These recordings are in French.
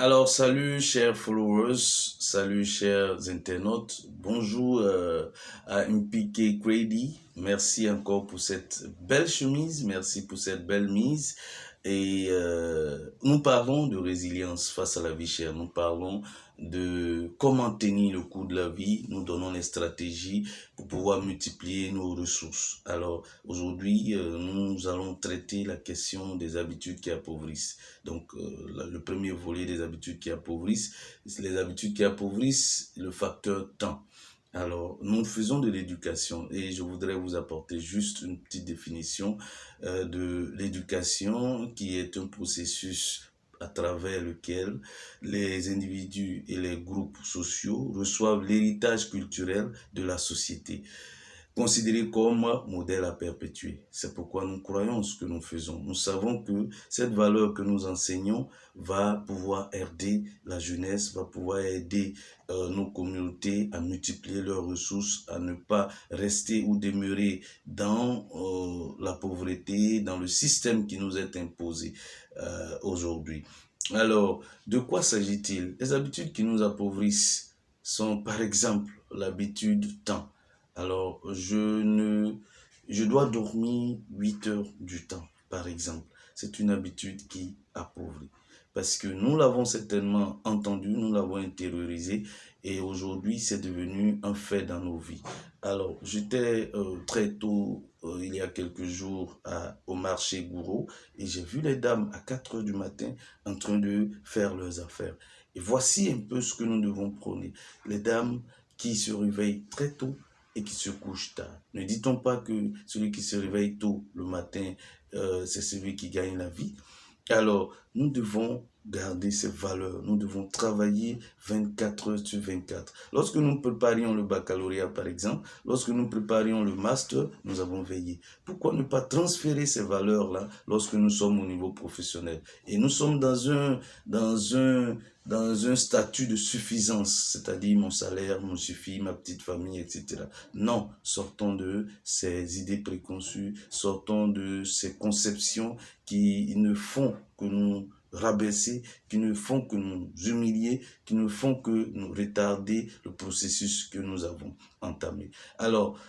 Alors, salut chers followers, salut chers internautes, bonjour à MPK Grady, merci encore pour cette belle chemise, merci pour cette belle mise. Et nous parlons de résilience face à la vie chère, nous parlons de comment tenir le coup de la vie, nous donnons les stratégies pour pouvoir multiplier nos ressources. Alors aujourd'hui, nous allons traiter la question des habitudes qui appauvrissent. Donc le premier volet des habitudes qui appauvrissent, c'est les habitudes qui appauvrissent le facteur temps. Alors, nous faisons de l'éducation et je voudrais vous apporter juste une petite définition de l'éducation qui est un processus à travers lequel les individus et les groupes sociaux reçoivent l'héritage culturel de la société, considéré comme modèle à perpétuer. C'est pourquoi nous croyons ce que nous faisons. Nous savons que cette valeur que nous enseignons va pouvoir aider la jeunesse, va pouvoir aider nos communautés à multiplier leurs ressources, à ne pas rester ou demeurer dans la pauvreté, dans le système qui nous est imposé aujourd'hui. Alors, de quoi s'agit-il? Les habitudes qui nous appauvrissent sont par exemple l'habitude temps. Alors, je dois dormir 8 heures du temps, par exemple. C'est une habitude qui appauvrit. Parce que nous l'avons certainement entendu, nous l'avons intériorisé et aujourd'hui, c'est devenu un fait dans nos vies. Alors, j'étais très tôt, il y a quelques jours, au marché Gouraud et j'ai vu les dames à 4 heures du matin en train de faire leurs affaires. Et voici un peu ce que nous devons prôner. Les dames qui se réveillent très tôt et qui se couche tard. Ne dit-on pas que celui qui se réveille tôt le matin, c'est celui qui gagne la vie? Alors, nous devons garder ces valeurs. Nous devons travailler 24 heures sur 24. Lorsque nous préparions le baccalauréat, par exemple, lorsque nous préparions le master, nous avons veillé. Pourquoi ne pas transférer ces valeurs-là lorsque nous sommes au niveau professionnel? Et nous sommes dans un statut de suffisance, c'est-à-dire mon salaire me suffit, ma petite famille, etc. Non, sortons de ces idées préconçues, sortons de ces conceptions qui ne font que nous rabaisser, qui ne font que nous humilier, qui ne font que nous retarder le processus que nous avons entamé. Alors,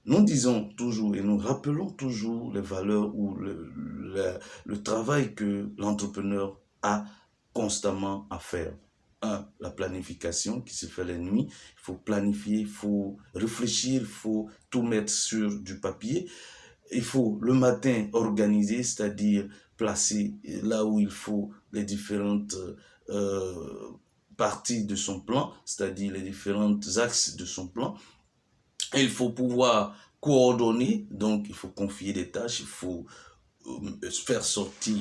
nous disons toujours et nous rappelons toujours les valeurs ou le travail que l'entrepreneur a constamment à faire. Un, la planification qui se fait la nuit. Il faut planifier, il faut réfléchir, il faut tout mettre sur du papier. Il faut le matin organiser, c'est-à-dire placer là où il faut les différentes parties de son plan, c'est-à-dire les différents axes de son plan. Et il faut pouvoir coordonner, donc il faut confier des tâches, il faut faire sortir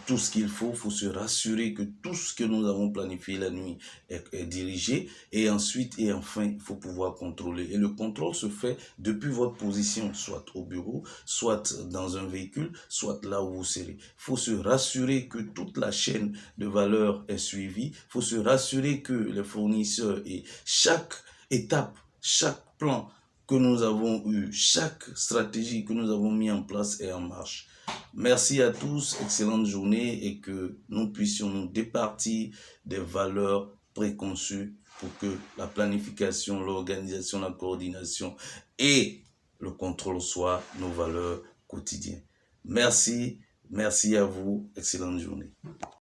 tout ce qu'il faut se rassurer que tout ce que nous avons planifié la nuit est dirigé et ensuite et enfin il faut pouvoir contrôler et le contrôle se fait depuis votre position, soit au bureau, soit dans un véhicule, soit là où vous serez. Il faut se rassurer que toute la chaîne de valeur est suivie, il faut se rassurer que les fournisseurs et chaque étape, chaque plan que nous avons eu, chaque stratégie que nous avons mis en place est en marche. Merci à tous, excellente journée et que nous puissions nous départir des valeurs préconçues pour que la planification, l'organisation, la coordination et le contrôle soient nos valeurs quotidiennes. Merci, merci à vous, excellente journée.